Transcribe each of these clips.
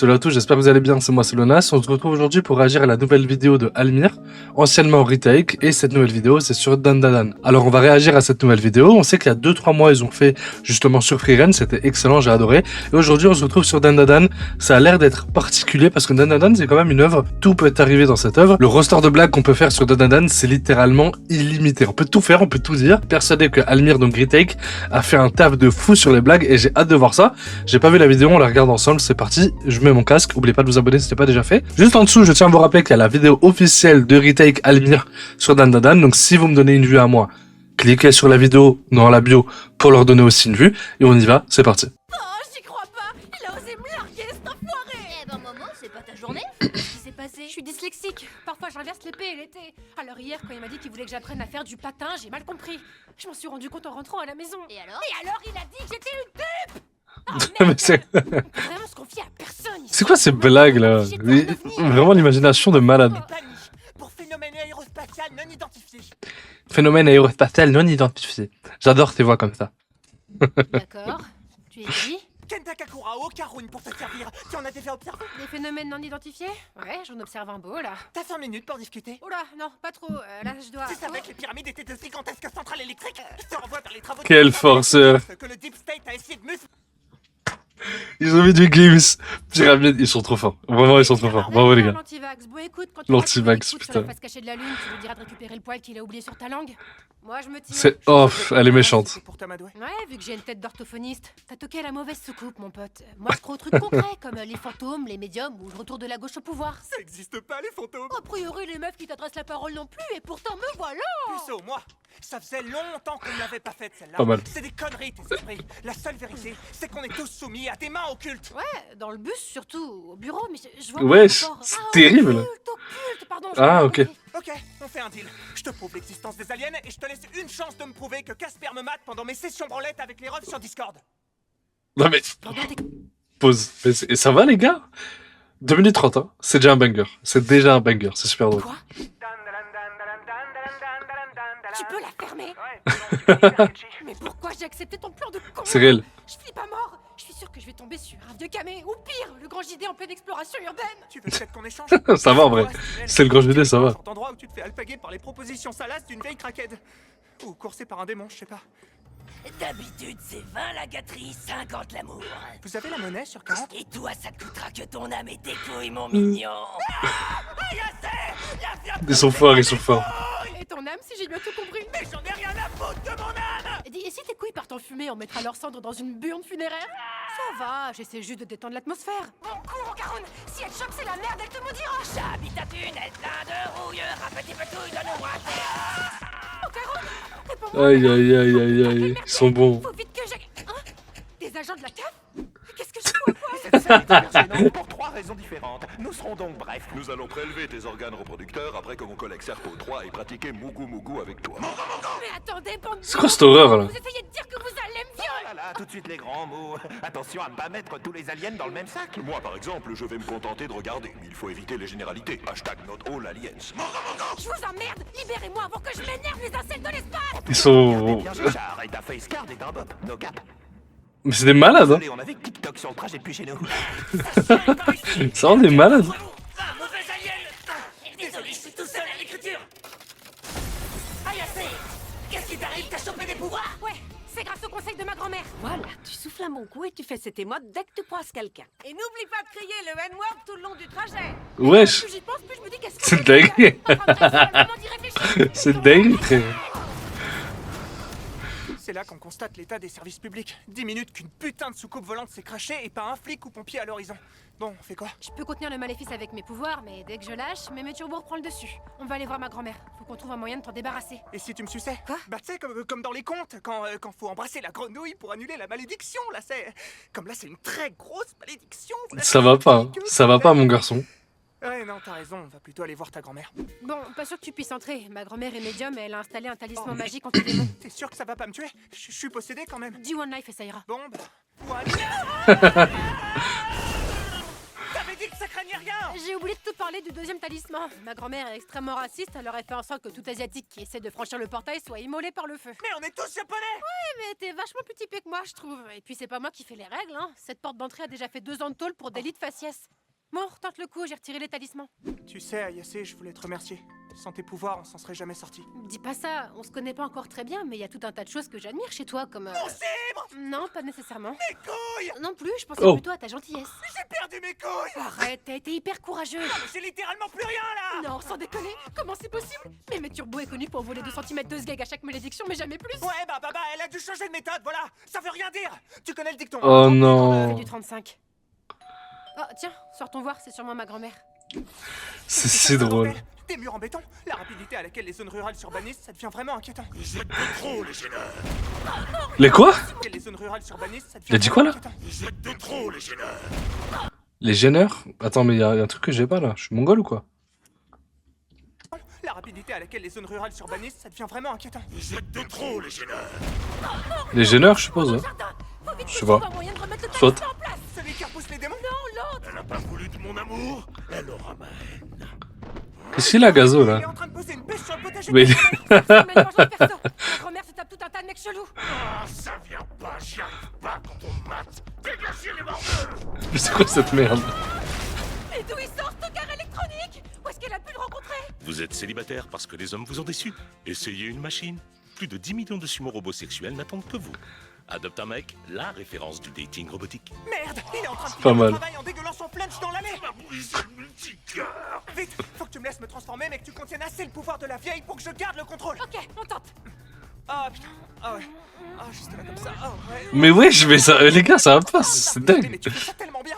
Salut à tous, j'espère que vous allez bien, c'est moi, c'est Lonas. On se retrouve aujourd'hui pour réagir à la nouvelle vidéo de Almir, anciennement Retake, et cette nouvelle vidéo c'est sur Dandadan. Alors on va réagir à cette nouvelle vidéo, on sait qu'il y a 2-3 mois ils ont fait justement sur Freeren, c'était excellent, j'ai adoré. Et aujourd'hui on se retrouve sur Dandadan, ça a l'air d'être particulier parce que Dandadan c'est quand même une œuvre, tout peut arriver dans cette œuvre. Le roster de blagues qu'on peut faire sur Dandadan c'est littéralement illimité, on peut tout faire, on peut tout dire. Persuadé que Almir, donc Retake, a fait un taf de fou sur les blagues et j'ai hâte de voir ça. J'ai pas vu la vidéo, on la regarde ensemble, c'est parti, je mets mon casque, n'oubliez pas de vous abonner si ce n'est pas déjà fait. Juste en dessous, je tiens à vous rappeler qu'il y a la vidéo officielle de Retake Almir sur Dandadan, donc si vous me donnez une vue à moi, cliquez sur la vidéo dans la bio pour leur donner aussi une vue, et on y va, c'est parti. Oh, j'y crois pas! Il a osé me larguer, cet enfoiré! Eh ben Momo, c'est pas ta journée? Qu'est-ce qui s'est passé? Je suis dyslexique. Parfois j'inverse l'épée et l'été. Alors hier, quand il m'a dit qu'il voulait que j'apprenne à faire du patin, j'ai mal compris. Je m'en suis rendu compte en rentrant à la maison. Et alors? Et alors, il a dit que j'étais une dupe! Oh, Mais merde. c'est On peut vraiment se confier à personne ici. c'est quoi ces blagues là? Vraiment l'imagination de malade. Pour phénomène aérospatial non identifié. Phénomène aérospatial non identifié. J'adore tes voix comme ça. D'accord. Tu es qui? Kenta Kakura, Okarun pour te servir. Tu en as déjà observé? Des phénomènes non identifiés? Ouais, j'en observe un beau là. T'as 5 minutes pour discuter. Oula, non, pas trop. Là, je dois. Tu savais que les pyramides étaient de gigantesques centrales électriques? Je te renvoie vers les travaux Quel de forceur. que le Deep State a essayé de muscler. Ils ont mis du Games. Pyramide, ils sont trop forts. Vraiment, ils sont trop forts. Bravo les gars. L'antivax. Bon, écoute, quand tu L'antivax, sur putain. la face cachée de la lune, tu lui diras de récupérer le poil qu'il a oublié sur ta langue. Moi, je me tiens. C'est off, elle est méchante. C'est pour t'amadouer. Ouais, vu que j'ai une tête d'orthophoniste, t'as toqué à la mauvaise soucoupe, mon pote. Moi, je crois aux trucs concrets, comme les fantômes, les médiums ou le retour de la gauche au pouvoir. Ça existe pas les fantômes. A priori, les meufs qui t'adressent la parole non plus, et pourtant me voilà. Puceau, moi, ça faisait longtemps qu'on ne l'avait pas faite celle-là. Pas mal. C'est des conneries tes esprits. La seule vérité, c'est qu'on est tous soumis à des mains occultes. Ouais, dans le bus surtout, au bureau, mais je vois Ouais, pas le rapport. c'est terrible. Occulte, pardon. Ah, ok. Ok, on fait un deal. Je te prouve l'existence des aliens et je te laisse une chance de me prouver que Casper me mate pendant mes sessions branlettes avec les refs sur Discord. Non mais, Pendant tes... pause. Mais et ça va les gars? 2 minutes 30, hein. C'est déjà un banger. C'est déjà un banger, c'est super drôle. Quoi? Tu peux la fermer? Mais pourquoi j'ai accepté ton plan de con? C'est réel. Je flippe à mort. Je suis sûr que je vais tomber sur un vieux camé, ou pire, le grand JD en pleine exploration urbaine. Tu veux peut-être qu'on échange? Ça va en vrai. C'est le grand JD, ça va. Cet endroit où tu te fais alpaguer par les propositions salaces d'une vieille craquette. Ou coursé par un démon, je sais pas. D'habitude, c'est 20 la gâterie, 50 l'amour. Vous avez la monnaie sur 40? Et toi, ça te coûtera que ton âme et tes couilles, mon mignon. Ils sont forts, ils sont forts. Et ton âme, si j'ai bien tout compris. Mais j'en ai rien à foutre de mon âme! Et si tes couilles partent en fumée, on mettra leurs cendres dans une burne funéraire? Ça va, j'essaie juste de détendre l'atmosphère. Bon coup, Okarun, si elle choque, c'est la merde, elle te maudira. J'habite ta thune, elle plein de rouilleur, un petit peu tout, donne-moi Okarun, réponds-moi. Aïe aïe aïe aïe aïe. Ils sont bons. Faut vite que j'aille. Hein? Des agents de la CAF? Qu'est-ce que je fous à quoi? Cette scène est hyper gênante pour 3 raisons différentes. Nous serons donc brefs. Nous allons prélever tes organes reproducteurs après que mon collègue Serpo 3 ait pratiqué Mougou Mougou avec toi. Mais attendez, bande de... C'est quoi cette horreur là? Vous essayez de dire que vous allez me violer? Ah là, tout de suite les grands mots. Attention à ne pas mettre tous les aliens dans le même sac. Moi, par exemple, je vais me contenter de regarder, mais il faut éviter les généralités. Hashtag not all aliens. Je vous emmerde! Libérez-moi avant que je m'énerve les incels de l'espace! Ils sont... Bien Richard, et ta facecard est un bop. No cap. Mais c'est des malades, hein. Allez, on avait TikTok sur le trajet depuis chez nous. Ça rend des malades. Un mauvais alien. Désolé, je suis tout seul à l'écriture. Ayase, qu'est-ce qui t'arrive? T'as chopé des pouvoirs? Ouais, c'est grâce au conseil de ma grand-mère. Voilà, tu souffles à mon cou et tu fais cet émote dès que tu croises quelqu'un. Et n'oublie pas de crier le N-word tout le long du trajet. Wesh. Plus j'y pense, plus je me dis qu'est-ce que C'est dingue. Enfin, bref, c'est pas le moment d'y réfléchir. C'est dingue, frère. C'est là qu'on constate l'état des services publics. 10 minutes qu'une putain de soucoupe volante s'est crachée et pas un flic ou pompier à l'horizon. Bon, on fait quoi? Je peux contenir le maléfice avec mes pouvoirs, mais dès que je lâche, mes turbos reprend le dessus. On va aller voir ma grand-mère. Faut qu'on trouve un moyen de t'en débarrasser. Et si tu me suçais? Quoi? Bah tu sais, comme dans les contes, quand faut embrasser la grenouille pour annuler la malédiction, là c'est... Comme là c'est une très grosse malédiction. Voilà, Ça va pas, hein. Ça va pas mon garçon. Ouais, non, t'as raison, on va plutôt aller voir ta grand-mère. Bon, pas sûr que tu puisses entrer. Ma grand-mère est médium et elle a installé un talisman magique anti-démon. T'es sûr que ça va pas me tuer? Je suis possédé quand même. Dis One Life et ça ira. Bon, bah... Voilà. T'avais dit que ça craignait rien! J'ai oublié de te parler du deuxième talisman. Ma grand-mère est extrêmement raciste, elle aurait fait en sorte que tout Asiatique qui essaie de franchir le portail soit immolé par le feu. Mais on est tous japonais. Mais t'es vachement plus typé que moi, je trouve. Et puis c'est pas moi qui fais les règles, hein. Cette porte d'entrée a déjà fait 2 ans de tôle pour délit de faciès. Bon, tente le coup, j'ai retiré les talismans. Tu sais, Ayase, je voulais te remercier. Sans tes pouvoirs, on s'en serait jamais sorti. Dis pas ça, on se connaît pas encore très bien, mais il y a tout un tas de choses que j'admire chez toi, comme... Mon cibre. Non, pas nécessairement. Mes couilles. Non plus, je pensais Oh. plutôt à ta gentillesse. J'ai perdu mes couilles. Arrête, t'as été hyper courageux. J'ai littéralement plus rien là. Non, sans déconner, comment c'est possible? Mais Turbo est connu pour voler 2 cm de sgeg à chaque malédiction, mais jamais plus. Ouais, bah, elle a dû changer de méthode, voilà. Ça veut rien dire. Tu connais le dicton. Oh Fais non. du 35. Oh, tiens, sortons voir, c'est sûrement ma grand-mère. C'est si drôle. Des murs en béton, la rapidité à laquelle les zones rurales s'urbanisent, ça devient vraiment inquiétant. Vous êtes de trop, légionnaires. Les quoi? Les zones rurales s'urbanisent, ça devient Il a dit quoi, là? inquiétant. Vous êtes de trop, légionnaires. Les gêneurs? Attends, mais il y a un truc que j'ai pas là. Je suis mongol ou quoi? La rapidité à laquelle les zones rurales s'urbanisent, ça devient vraiment inquiétant. Vous êtes de trop, légionnaires. Les gêneurs, je suppose. Je sais pas. Soit. Celui qui repousse les démons. Elle n'a pas voulu de mon amour. Elle en ramène. Qu'est-ce qu'il a, Gazo, Il est là? en train de poser une pêche sur le potager. Mais... Ma grand-mère se tape tout un tas de mecs chelous. Ah, ça vient pas, j'y arrive pas quand on mate. Dégagez les morveux. Mais c'est quoi cette merde? Et d'où il sort ce car électronique? Où est-ce qu'elle a pu le rencontrer? Vous êtes célibataire parce que les hommes vous ont déçu. Essayez une machine. Plus de 10 millions de sumo-robots sexuels n'attendent que vous. Adopte un mec, la référence du dating robotique. Merde, il est en train de Pas finir mal. le travail en dégueulant son flunch dans l'allée. m'a brisé le multicœur. Vite, faut que tu me laisses me transformer, mais que tu contiennes assez le pouvoir de la vieille pour que je garde le contrôle. Ok, on tente. Ah putain, ah ouais, ah juste là comme ça, ah ouais. Mais ouais, je vais ça. Les gars, ça va pas. Ah, C'est putain, dingue. mais tu fais ça tellement bien.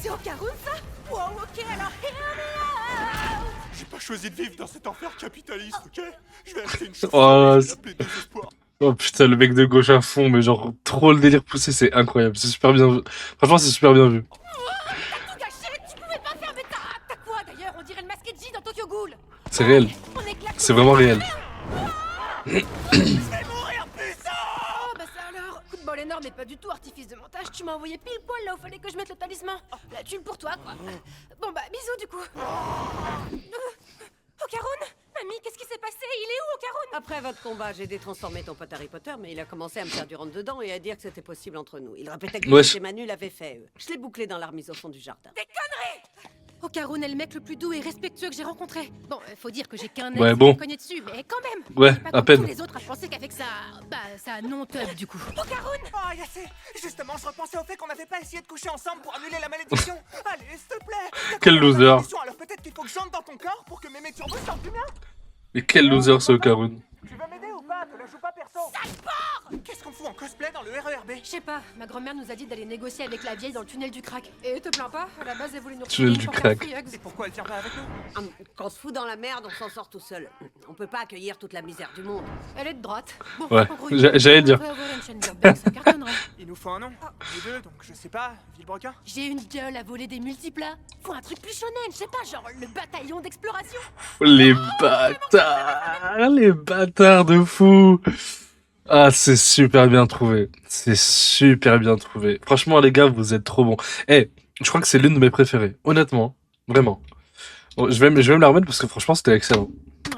C'est Okarun, ça? Wow, ok, alors hear me out. J'ai pas choisi de vivre dans cet enfer capitaliste, ok? Je vais acheter une Oh, chaussure et je vais l'appeler désespoir. Oh putain, le mec de gauche à fond, mais genre trop le délire poussé, c'est incroyable. C'est super bien. Franchement, c'est super bien vu. Tout gâché, tu pouvais pas faire, mais t'as quoi d'ailleurs? On dirait le masqué de J dans Tokyo Ghoul. C'est réel. On éclate. C'est vraiment réel. Oh, bah ça alors. Coup de bol énorme et pas du tout artifice de montage. Tu m'as envoyé pile poil là où fallait que je mette le talisman. La thune pour toi, quoi. Bon bah, bisous du coup. Okarun? Mamie, qu'est-ce qui s'est passé? Il est où, Okarun? Après votre combat, j'ai détransformé ton pote Harry Potter, mais il a commencé à me faire du rentre-dedans et à dire que c'était possible entre nous. Il répétait que Wesh. Manu l'avait fait. Je l'ai bouclé dans la remise au fond du jardin. Des conneries! Okarun est le mec le plus doux et respectueux que j'ai rencontré. Bon, faut dire que j'ai qu'un Ouais, ex bon. qui m'a cogné dessus, mais quand même. Ouais, C'est pas à comme peine. tous les autres à penser qu'avec ça... Bah, ça non-tub, du coup. Okarun! Oh Yacé, justement, je repensais au fait qu'on n'avait pas essayé de coucher ensemble pour annuler la malédiction. Allez, s'il te plaît. T'as Quel pas la loser. malédiction, alors peut-être qu'il faut que j'entre dans ton corps pour que Mémé Turbo sorte du mien. Mais quel loser ce Okarun. Tu veux m'aider ou pas? Te la joue pas perso. Qu'est-ce qu'on fout en cosplay dans le RERB? Je sais pas, ma grand-mère nous a dit d'aller négocier avec la vieille dans le tunnel du crack. Et te plains pas, à la base elle voulait nous Tunnel retirer du pour faire crack. free hugs. Et pourquoi elle vient pas avec nous? Quand on se fout dans la merde, on s'en sort tout seul. On peut pas accueillir toute la misère du monde. Elle est de droite. Bon, Ouais, en gros, j'allais dire. on devrait ouvrir une chaîne Jobbing, ça cartonnerait. Il nous faut un nom. Les deux, donc je sais pas, Villebrequin. J'ai une gueule à voler des multiplats. Faut un truc plus shonen, je sais pas, genre le bataillon d'exploration. Les bâtards. Les bâtards de fou. Ah, c'est super bien trouvé. C'est super bien trouvé. Franchement, les gars, vous êtes trop bons. Eh, je crois que c'est l'une de mes préférées. Honnêtement. Vraiment. Bon, je vais me la remettre parce que franchement, c'était excellent.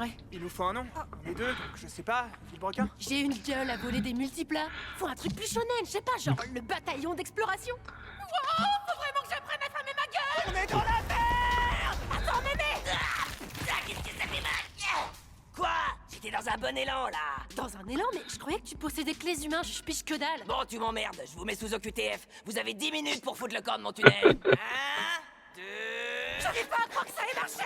Ouais. Il nous faut un nom. Les deux, donc je sais pas, Villebrequin. J'ai une gueule à voler des multiplats. Faut un truc plus shonen, je sais pas, genre le bataillon d'exploration. Wow, faut vraiment que j'apprenne à fermer ma gueule. On est dans la merde. Attends, mémé. Qu'est-ce que ça fait mal? Quoi? J'étais dans un bon élan, là. Dans un élan, mais je croyais que tu possédais que les humains, je piche que dalle. Bon, tu m'emmerdes, je vous mets sous OQTF. Vous avez 10 minutes pour foutre le corps de mon tunnel. 1, 2... J'arrive pas à croire que ça ait marché. 5,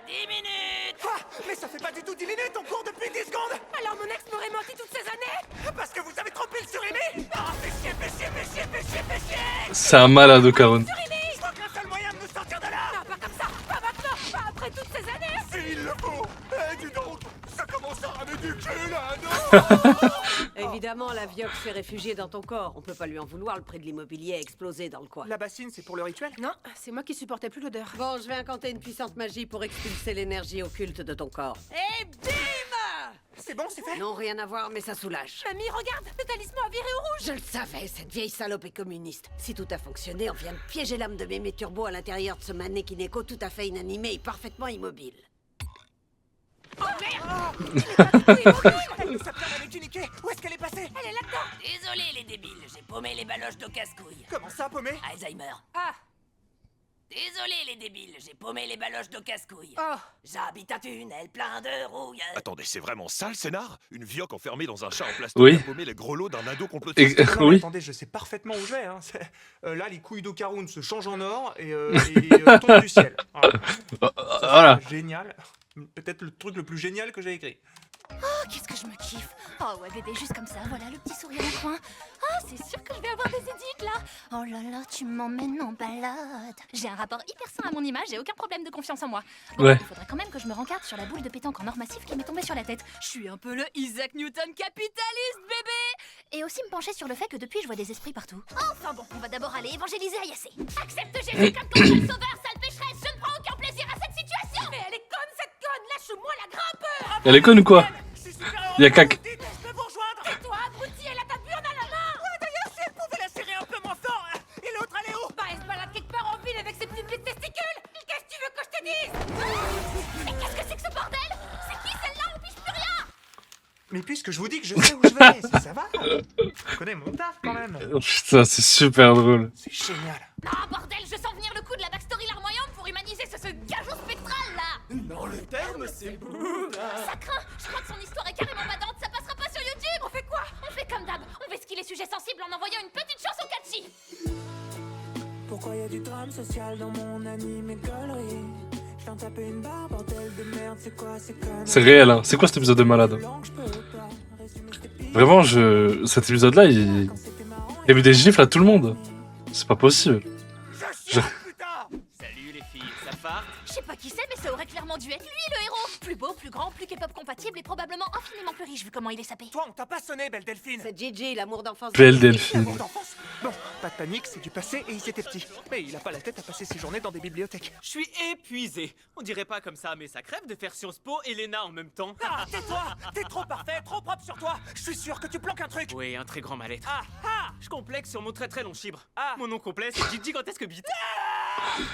10 minutes. Quoi? Mais ça fait pas du tout 10 minutes, on court depuis 10 secondes. Alors mon ex m'aurait menti toutes ces années. Parce que vous avez trompé le surimé. Ah, fais chier, fais chier, fais chier, fais chier, fais chier. C'est un malade, Okarun. Je crois que le seul moyen de nous sortir de là, Non, pas comme ça, pas maintenant, pas après toutes ces années. Et il le faut. Eh, dis donc, ça commence à ramer du cul, là, non? Évidemment, la Vioque s'est réfugiée dans ton corps. On peut pas lui en vouloir, le prix de l'immobilier a explosé dans le coin. la bassine, c'est pour le rituel. Non, c'est moi qui supportais plus l'odeur. Bon, je vais incanter une puissante magie pour expulser l'énergie occulte de ton corps. Et bim! C'est bon, c'est fait. Non, rien à voir, mais ça soulage. Mamie, regarde, le talisman a viré au rouge. Je le savais, cette vieille salope est communiste. Si tout a fonctionné, on vient de piéger l'âme de mémé turbo à l'intérieur de ce mannequin écho tout à fait inanimé et parfaitement immobile. Elle nous sapeur avec une Ikea. Où est-ce qu'elle est passée? Elle est là-dedans. Désolé les débiles, j'ai paumé les baloches de casse-couille. Comment ça, paumé? Alzheimer. Ah, Désolé les débiles, j'ai paumé les baloches de casse-couille. oh. J'habite un tunnel plein de rouille. Attendez, c'est vraiment ça le scénar? Une vioque enfermée dans un chat en plastique Oui. à paumer les gros lots d'un ado complotiste? Et- Non, mais oui. attendez, je sais parfaitement où je vais. Hein. Là, les couilles d'Ocaroun se changent en or et tombent du ciel. Voilà. Voilà. Génial. Peut-être le truc le plus génial que j'ai écrit. Oh, qu'est-ce que je me kiffe. Oh ouais bébé, juste comme ça, voilà le petit sourire au coin. Ah, c'est sûr que je vais avoir des édits là. Oh là là, tu m'emmènes en balade. J'ai un rapport hyper sain à mon image et aucun problème de confiance en moi. Bon, Ouais. il faudrait quand même que je me rencarde sur la boule de pétanque en or massif qui m'est tombée sur la tête. Je suis un peu le Isaac Newton capitaliste, bébé. Et aussi me pencher sur le fait que depuis je vois des esprits partout. Enfin bon, on va d'abord aller évangéliser Ayassé. Accepte Jésus comme ton seul sauveur, sale pécheresse. Je ne prends aucun plaisir à cette situation. Mais elle est conne cette conne. Lâche-moi la grimpeur. Elle est conne ou quoi? Il y a cac. Je peux vous rejoindre. Toi, abruti, elle a ta burne à la main. Ouais, d'ailleurs, si elle pouvait la serrer un peu moins fort. Et l'autre, elle est où? Bah, elle se balade quelque part en ville avec ses petites vides testicules. Qu'est-ce que tu veux que je te dise? Mais qu'est-ce que c'est que ce bordel? C'est qui celle-là? On pige plus rien. Mais puisque je vous dis que je sais où je vais, ça va? Je connais mon taf quand même. Oh, putain, c'est super drôle. C'est génial. Ah bordel, je sens venir le coup de la backstory larmoyante pour humaniser ce gageot spectral là. Non, le terme, c'est beau. Ça craint, je crois que son histoire est carrément badante, ça passera pas sur YouTube. On fait quoi? On fait comme d'hab, on vesquille les sujets sensibles en envoyant une petite chanson catchy. Pourquoi y a du drame social dans mon anime gaulerie? Je t'en tape une barre, bordel de merde, c'est quoi, c'est comme... C'est réel, hein. C'est quoi cet épisode de malade? Vraiment, cet épisode-là, il y a eu des gifles à tout le monde. C'est pas possible. Salut les filles, ça part? Je sais pas qui c'est, mais ça aurait clairement dû être lui le héros. Plus beau, plus grand, plus K-pop compatible et probablement infiniment plus riche vu comment il est sapé. Toi, on t'a pas sonné, belle Delphine. C'est Gigi, l'amour d'enfance. Belle de Gigi. Delphine. Amour d'enfance. Bon, pas de panique, c'est du passé et il était petit. Mais il a pas la tête à passer ses journées dans des bibliothèques. Je suis épuisé. On dirait pas comme ça, mais ça crève de faire Sciences Po et Lena en même temps. Ah, tais-toi! T'es trop parfait, trop propre sur toi. Je suis sûr que tu planques un truc. Oui, un très grand mal-être. Ah, ah! Je complexe sur mon très très long chibre. Ah. Mon nom complet, c'est Gigi gigantesque bite.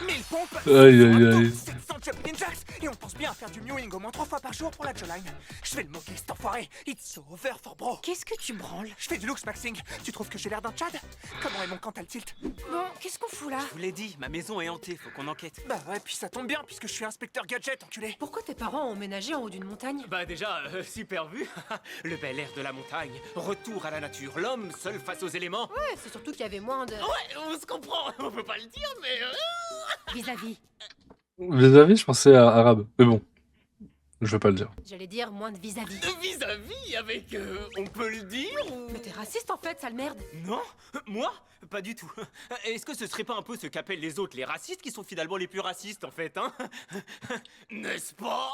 1000 pompes, Aïe, aïe, aïe. 700 jumping jacks, et on pense bien à faire du mewing au moins 3 fois par jour pour la jawline. Je vais le moquer, cet enfoiré. It's over for bro. Qu'est-ce que tu branles? Je fais du looks maxing. Tu trouves que j'ai l'air d'un Tchad? Comment est mon Cantal Tilt? Bon, qu'est-ce qu'on fout là? Je vous l'ai dit, ma maison est hantée, faut qu'on enquête. Bah ouais, puis ça tombe bien puisque je suis inspecteur gadget, enculé. Pourquoi tes parents ont emménagé en haut d'une montagne? Bah déjà, super vu. Le bel air de la montagne, retour à la nature, l'homme seul face aux éléments. Ouais, c'est surtout qu'il y avait moins de... Ouais, on se comprend, on peut pas le dire, mais... Vis-à-vis. Vis-à-vis, je pensais à arabe. Mais bon, je vais pas le dire. J'allais dire moins de vis-à-vis. Vis-à-vis avec... on peut le dire ou... Mais t'es raciste en fait, sale merde. Non, moi pas du tout. Est-ce que ce serait pas un peu ce qu'appellent les autres les racistes qui sont finalement les plus racistes en fait, hein? N'est-ce pas?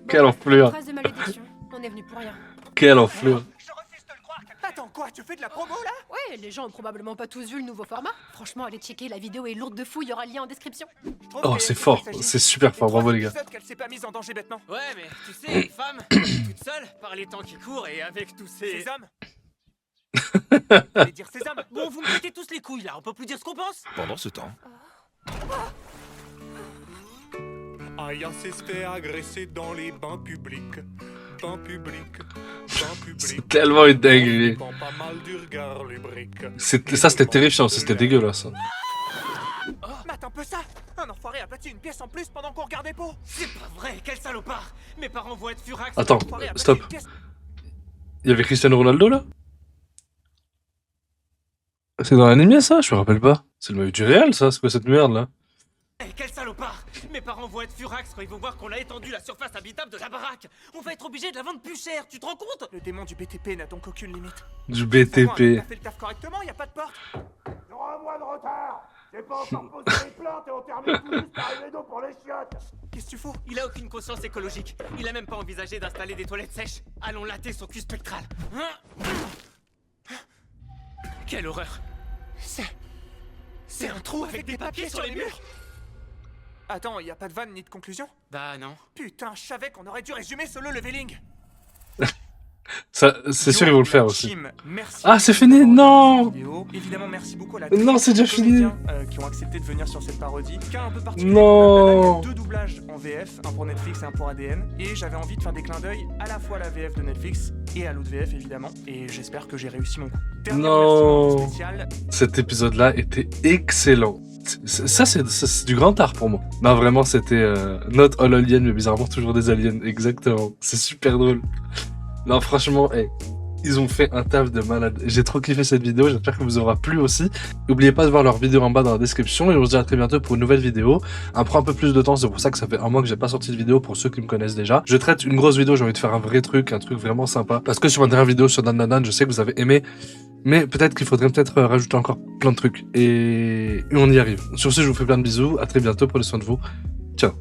Quelle enflure. Phrase de malédiction. On est venu pour rien. Quelle enflure. Je refuse de le croire. Attends, quoi? Tu fais de la promo là? Ouais, les gens ont probablement pas tous vu le nouveau format. Franchement, allez checker, la vidéo est lourde de fou, il y aura le lien en description. Je trouve Oh, que c'est il fort. s'agit C'est super fort. des 3 Bravo, les gars. épisodes qu'elle s'est pas mise en danger bêtement. Ouais, mais tu sais, les femmes, toutes seules, par les temps qui courent et avec tous ces... Ces hommes. J'allais dire ces hommes. Bon, vous me pétez tous les couilles là, on peut plus dire ce qu'on pense? Pendant ce temps, Ayassé se fait agresser dans les bancs publics. Bancs publics. Bancs publics. C'est tellement une dinguerie. Pas mal du regard lubrique. Ça, c'était terrifiant. C'était dégueulasse. Mate un peu ça. Un enfoiré a bâti une pièce en plus pendant qu'on regardait Pau. C'est pas vrai, quel salopard! Mes parents vont être furax. Attends, L'enfoiré a bâti stop. une pièce- Il y avait Cristiano Ronaldo là? C'est dans l'anime ça? Je me rappelle pas. C'est le maillot du Real ça? C'est quoi cette merde là? Quel salopard! Mes parents vont être furax quand ils vont voir qu'on a étendu la surface habitable de la baraque! On va être obligé de la vendre plus cher, tu te rends compte? Le démon du BTP n'a donc aucune limite. Du T'as BTP. fait le taf correctement, y a pas de porte. Sur un mois de retard. J'ai pas encore posé les plantes et on termine tout juste par arriver d'eau pour les chiottes. Qu'est-ce que tu fous? Il a aucune conscience écologique. Il a même pas envisagé d'installer des toilettes sèches. Allons latter son cul spectral. Hein? Quelle horreur! C'est un trou avec des papiers sur les murs. Attends, y a pas de vanne ni de conclusion? Bah non. Putain, je savais qu'on aurait dû résumer solo leveling. Ça, c'est sûr, ils vont le faire aussi. Team, merci Ah, c'est beaucoup fini? d'avoir Non! regardé cette vidéo. Évidemment, merci beaucoup à la Non, c'est déjà fini. comédiens, qui ont accepté de venir sur cette parodie. Cas un peu particulier. Non. Il y a 2 doublages en VF, un pour Netflix et un pour ADN. Et j'avais envie de faire des clins d'œil à la fois à la VF de Netflix et à l'autre VF évidemment. Et j'espère que j'ai réussi mon coup. Dernier Non. remerciement spécial. Cet épisode-là était excellent. Ça, c'est du grand art pour moi. Non, vraiment, c'était not all aliens, mais bizarrement toujours des aliens. Exactement. C'est super drôle. Non, franchement, ils ont fait un taf de malade. J'ai trop kiffé cette vidéo, j'espère que vous aura plu aussi. N'oubliez pas de voir leur vidéo en bas dans la description et on se dit à très bientôt pour une nouvelle vidéo. Elle prend un peu plus de temps, c'est pour ça que ça fait un mois que j'ai pas sorti de vidéo pour ceux qui me connaissent déjà. Je traite une grosse vidéo, j'ai envie de faire un vrai truc, un truc vraiment sympa. Parce que sur ma dernière vidéo sur Dan Dan Dan, je sais que vous avez aimé, mais peut-être qu'il faudrait rajouter encore plein de trucs. Et on y arrive. Sur ce, je vous fais plein de bisous, à très bientôt, prenez soin de vous. Ciao.